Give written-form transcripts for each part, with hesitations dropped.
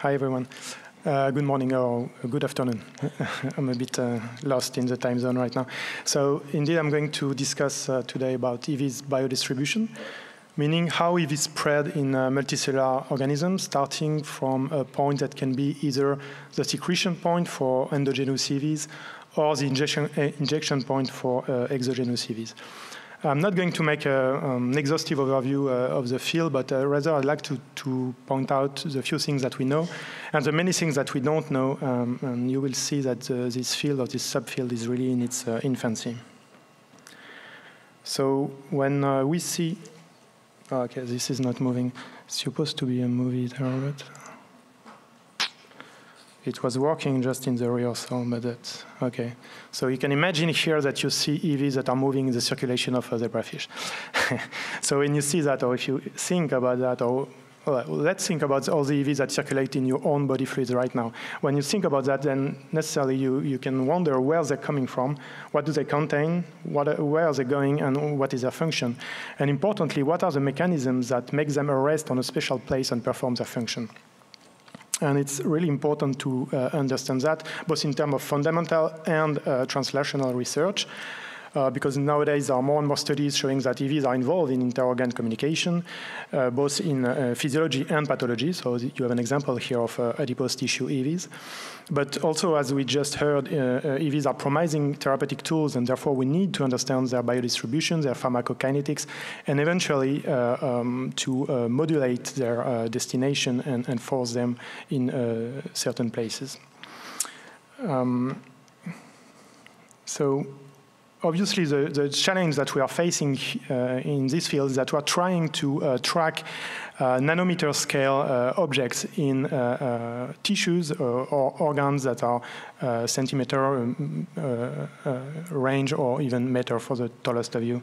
Hi, everyone. Good morning or good afternoon. I'm a bit lost in the time zone right now. So indeed, I'm going to discuss today about EV's biodistribution, meaning how EVs spread in multicellular organisms, starting from a point that can be either the secretion point for endogenous EVs or the injection point for exogenous EVs. I'm not going to make an exhaustive overview of the field, but rather I'd like to point out the few things that we know and the many things that we don't know. And you will see that this field or this subfield is really in its infancy. So when we see, okay, this is not moving. It's supposed to be a movie there, but it was working just in the rehearsal, but that's okay. So you can imagine here that you see EVs that are moving in the circulation of a zebrafish. So when you see that, or if you think about that, or well, let's think about all the EVs that circulate in your own body fluids right now. When you think about that, then necessarily you can wonder where they're coming from, what do they contain, where are they going, and what is their function. And importantly, what are the mechanisms that make them arrest on a special place and perform their function. And it's really important to understand that, both in terms of fundamental and translational research, because nowadays there are more and more studies showing that EVs are involved in inter-organ communication, both in physiology and pathology. So you have an example here of adipose tissue EVs. But also, as we just heard, EVs are promising therapeutic tools, and therefore we need to understand their biodistribution, their pharmacokinetics, and eventually to modulate their destination and force them in certain places. So obviously, the challenge that we are facing in this field is that we are trying to track nanometer scale objects in tissues or organs that are centimeter range or even meter for the tallest of you.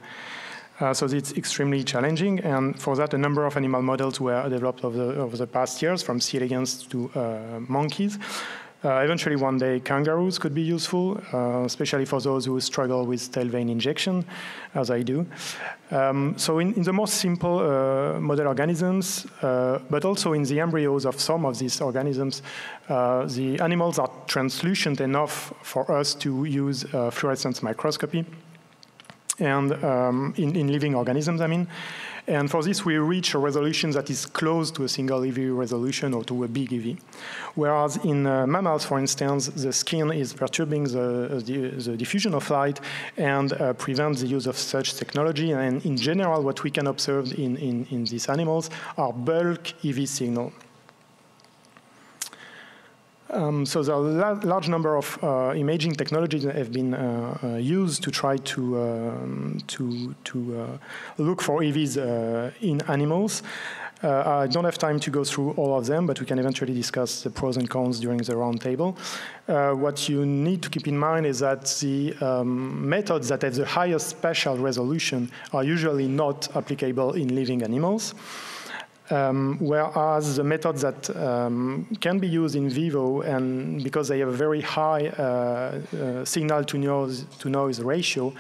So it's extremely challenging, and for that, a number of animal models were developed over the past years, from C. elegans to monkeys. Eventually, one day, kangaroos could be useful, especially for those who struggle with tail vein injection, as I do. So in the most simple model organisms, but also in the embryos of some of these organisms, the animals are translucent enough for us to use fluorescence microscopy, and in living organisms, I mean. And for this, we reach a resolution that is close to a single EV resolution or to a big EV. Whereas in mammals, for instance, the skin is perturbing the diffusion of light and prevents the use of such technology. And in general, what we can observe in these animals are bulk EV signals. So there are a large number of imaging technologies that have been used to try to look for EVs in animals. I don't have time to go through all of them, but we can eventually discuss the pros and cons during the roundtable. What you need to keep in mind is that the methods that have the highest spatial resolution are usually not applicable in living animals. Whereas the methods that can be used in vivo, and because they have a very high signal-to-noise ratio,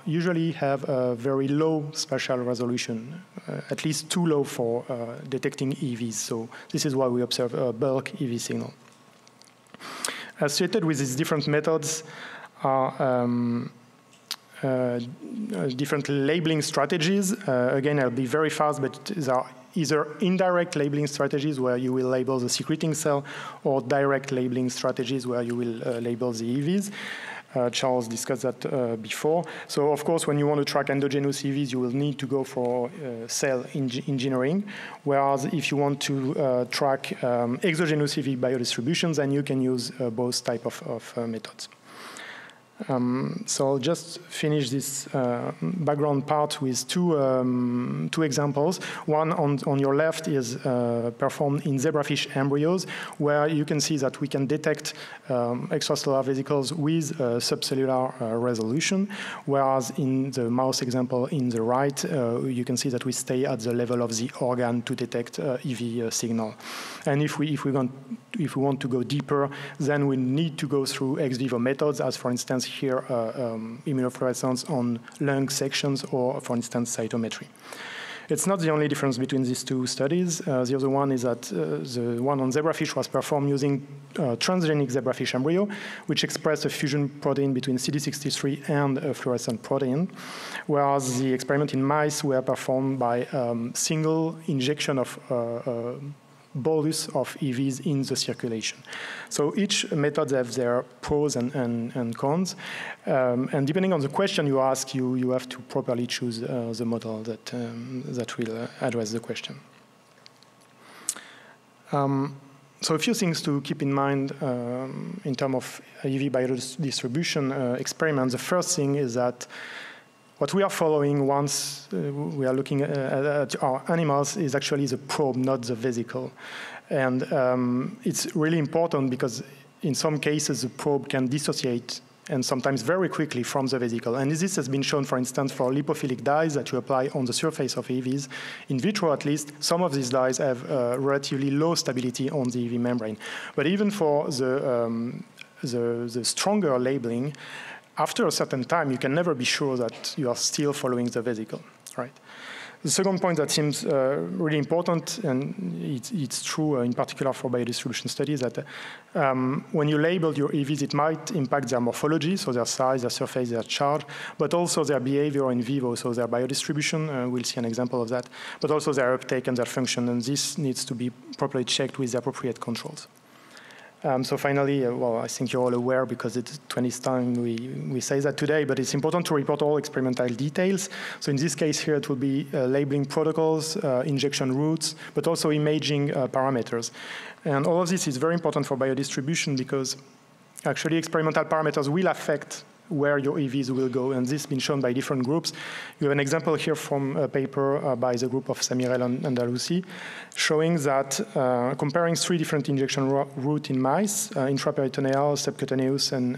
usually have a very low spatial resolution, at least too low for detecting EVs. So this is why we observe a bulk EV signal. Associated with these different methods are different labeling strategies. Again, I'll be very fast, but there are either indirect labeling strategies where you will label the secreting cell, or direct labeling strategies where you will label the EVs. Charles discussed that before. So, of course, when you want to track endogenous EVs, you will need to go for cell engineering. Whereas if you want to track exogenous EV biodistributions, then you can use both type of methods. So I'll just finish this background part with two examples. One on your left is performed in zebrafish embryos, where you can see that we can detect extracellular vesicles with subcellular resolution, whereas in the mouse example in the right, you can see that we stay at the level of the organ to detect EV signal. And if we want to go deeper, then we need to go through ex vivo methods, as for instance here immunofluorescence on lung sections, or for instance cytometry. It's not the only difference between these two studies. The other one is that the one on zebrafish was performed using transgenic zebrafish embryo, which expressed a fusion protein between CD63 and a fluorescent protein, whereas the experiment in mice were performed by single injection of bolus of EVs in the circulation. So each method has their pros and cons. And depending on the question you ask, you have to properly choose the model that will address the question. So a few things to keep in mind in terms of EV biodistribution experiments. The first thing is that what we are following once we are looking at our animals is actually the probe, not the vesicle. And it's really important because in some cases the probe can dissociate and sometimes very quickly from the vesicle. And this has been shown, for instance, for lipophilic dyes that you apply on the surface of EVs. In vitro, at least, some of these dyes have relatively low stability on the EV membrane. But even for the stronger labeling, after a certain time, you can never be sure that you are still following the vesicle, right? The second point that seems really important, and it's true in particular for biodistribution studies, that when you label your EVs, it might impact their morphology, so their size, their surface, their charge, but also their behavior in vivo, so their biodistribution, we'll see an example of that, but also their uptake and their function, and this needs to be properly checked with the appropriate controls. So finally, well, I think you're all aware because it's 20th time we say that today, but it's important to report all experimental details. So in this case here, it will be labeling protocols, injection routes, but also imaging parameters. And all of this is very important for biodistribution because actually experimental parameters will affect where your EVs will go, and this has been shown by different groups. You have an example here from a paper by the group of Samirel and Andalusi, showing that comparing 3 different injection routes in mice, intraperitoneal, subcutaneous, and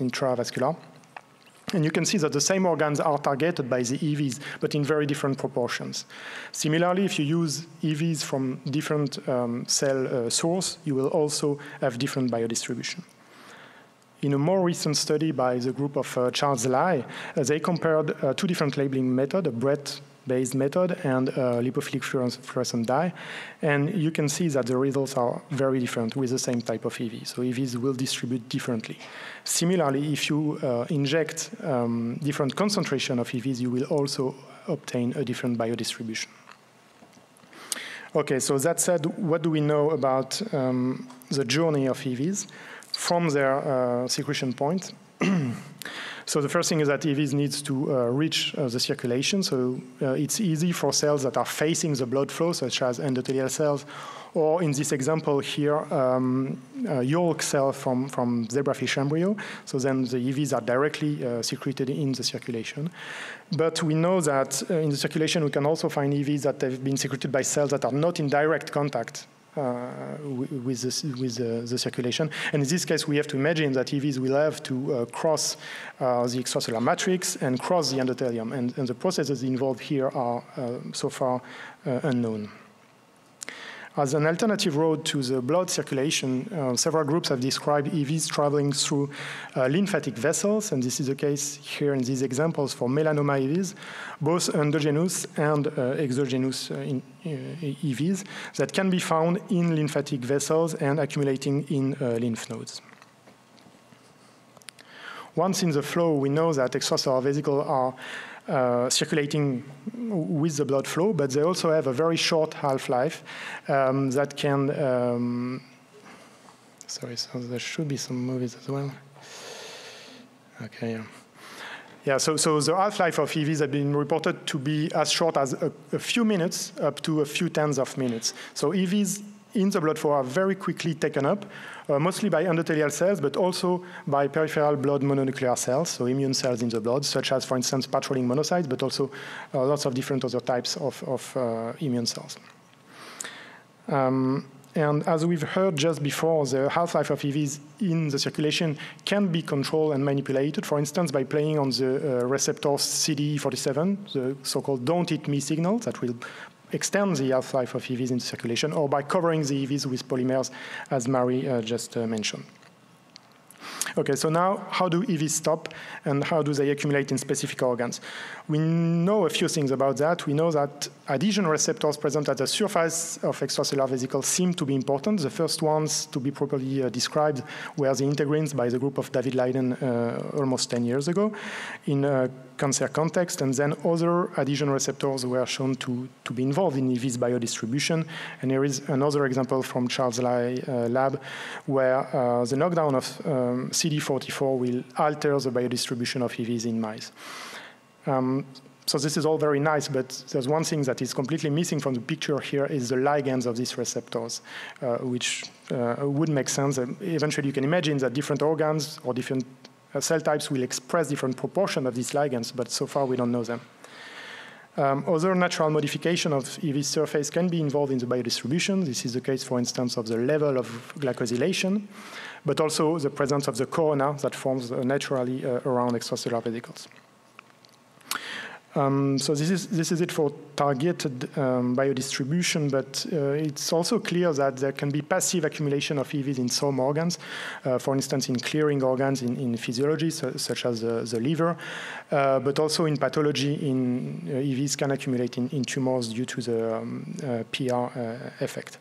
intravascular. And you can see that the same organs are targeted by the EVs, but in very different proportions. Similarly, if you use EVs from different cell source, you will also have different biodistribution. In a more recent study by the group of Charles Lai, they compared 2 different labeling methods, a breath-based method and a lipophilic fluorescent dye. And you can see that the results are very different with the same type of EV. So EVs will distribute differently. Similarly, if you inject different concentration of EVs, you will also obtain a different biodistribution. Okay, so that said, what do we know about the journey of EVs from their secretion point? So the first thing is that EVs needs to reach the circulation. So it's easy for cells that are facing the blood flow, such as endothelial cells, or in this example here, yolk cell from zebrafish embryo. So then the EVs are directly secreted in the circulation. But we know that in the circulation, we can also find EVs that have been secreted by cells that are not in direct contact with the circulation. And in this case, we have to imagine that EVs will have to cross the extracellular matrix and cross the endothelium. And the processes involved here are so far unknown. As an alternative road to the blood circulation, several groups have described EVs traveling through lymphatic vessels, and this is the case here in these examples for melanoma EVs, both endogenous and exogenous EVs that can be found in lymphatic vessels and accumulating in lymph nodes. Once in the flow, we know that extracellular vesicles are circulating with the blood flow, but they also have a very short half-life that can, sorry, so there should be some movies as well. Okay, yeah. Yeah, so the half-life of EVs have been reported to be as short as a few minutes up to a few tens of minutes. So EVs in the blood flow are very quickly taken up, mostly by endothelial cells, but also by peripheral blood mononuclear cells, so immune cells in the blood, such as, for instance, patrolling monocytes, but also lots of different other types of immune cells. And as we've heard just before, the half-life of EVs in the circulation can be controlled and manipulated, for instance, by playing on the receptor CD47, the so-called don't eat me signal that will extend the half-life of EVs in circulation, or by covering the EVs with polymers, as Marie just mentioned. Okay, so now how do EVs stop and how do they accumulate in specific organs? We know a few things about that. We know that adhesion receptors present at the surface of extracellular vesicles seem to be important. The first ones to be properly described were the integrins by the group of David Leiden almost 10 years ago in cancer context, and then other adhesion receptors were shown to be involved in EV's biodistribution. And here is another example from Charles Lai lab, where the knockdown of CD44 will alter the biodistribution of EVs in mice. So this is all very nice, but there's one thing that is completely missing from the picture here is the ligands of these receptors, which would make sense. Eventually, you can imagine that different organs or different cell types will express different proportion of these ligands, but so far we don't know them. Other natural modification of EV surface can be involved in the biodistribution. This is the case, for instance, of the level of glycosylation, but also the presence of the corona that forms naturally around extracellular vesicles. So this is it for targeted biodistribution, but it's also clear that there can be passive accumulation of EVs in some organs, for instance, in clearing organs in physiology, such as the liver, but also in pathology, EVs can accumulate in tumors due to the PR effect.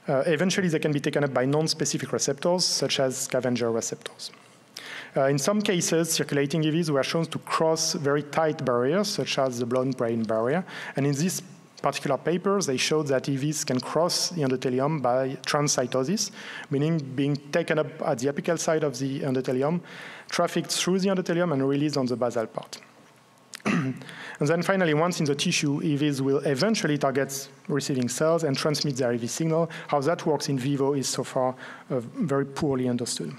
Eventually, they can be taken up by non-specific receptors, such as scavenger receptors. In some cases, circulating EVs were shown to cross very tight barriers, such as the blood-brain barrier. And in this particular paper, they showed that EVs can cross the endothelium by transcytosis, meaning being taken up at the apical side of the endothelium, trafficked through the endothelium, and released on the basal part. And then finally, once in the tissue, EVs will eventually target receiving cells and transmit their EV signal. How that works in vivo is so far very poorly understood.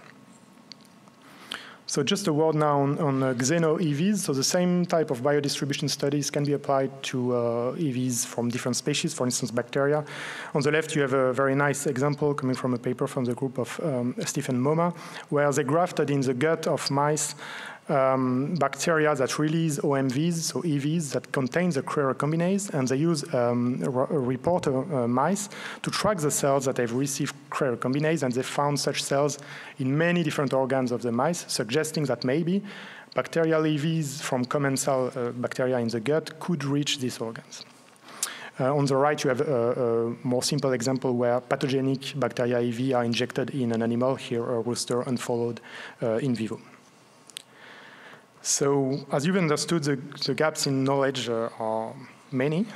So just a word now on xeno-EVs. So the same type of biodistribution studies can be applied to EVs from different species, for instance, bacteria. On the left, you have a very nice example coming from a paper from the group of Stephen Moma, where they grafted in the gut of mice bacteria that release OMVs, so EVs, that contain the Creuer recombinase, and they use reporter mice to track the cells that have received Creuer recombinase, and they found such cells in many different organs of the mice, suggesting that maybe bacterial EVs from commensal bacteria in the gut could reach these organs. On the right, you have a more simple example where pathogenic bacteria EV are injected in an animal, here a rooster, and followed in vivo. So, as you've understood, the gaps in knowledge are many.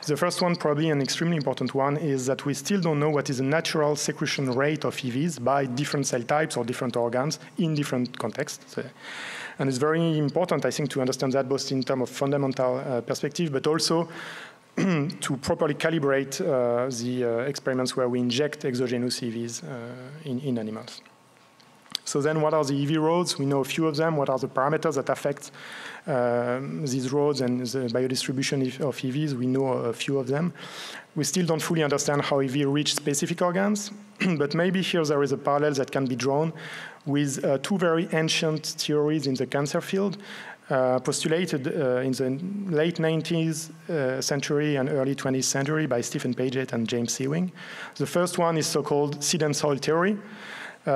The first one, probably an extremely important one, is that we still don't know what is the natural secretion rate of EVs by different cell types or different organs in different contexts. And it's very important, I think, to understand that both in terms of fundamental perspective, but also to properly calibrate the experiments where we inject exogenous EVs in animals. So then what are the EV roads? We know a few of them. What are the parameters that affect these roads and the biodistribution of EVs? We know a few of them. We still don't fully understand how EV reach specific organs, but maybe here there is a parallel that can be drawn with two very ancient theories in the cancer field, postulated in the late 19th century and early 20th century by Stephen Paget and James Ewing. The first one is so-called seed and soil theory,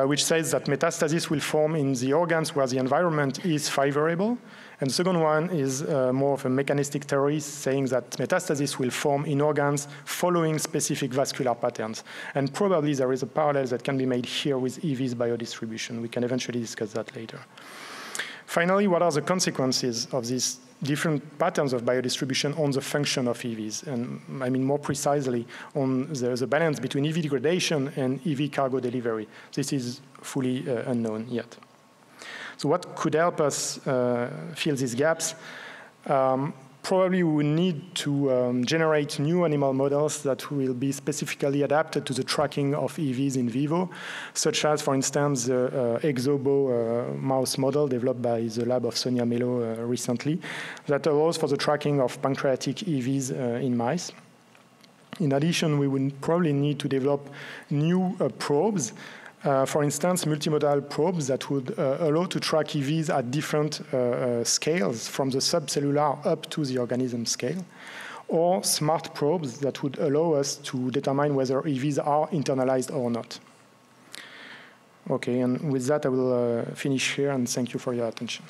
which says that metastasis will form in the organs where the environment is favorable. And the second one is more of a mechanistic theory, saying that metastasis will form in organs following specific vascular patterns. And probably there is a parallel that can be made here with EV's biodistribution. We can eventually discuss that later. Finally, what are the consequences of these different patterns of biodistribution on the function of EVs? And I mean more precisely on the balance between EV degradation and EV cargo delivery. This is fully unknown yet. So what could help us fill these gaps? Probably we will need to generate new animal models that will be specifically adapted to the tracking of EVs in vivo, such as, for instance, the Exobo mouse model developed by the lab of Sonia Melo recently, that allows for the tracking of pancreatic EVs in mice. In addition, we would probably need to develop new probes, for instance, multimodal probes that would allow to track EVs at different scales, from the subcellular up to the organism scale, or smart probes that would allow us to determine whether EVs are internalized or not. Okay, and with that, I will finish here, and thank you for your attention.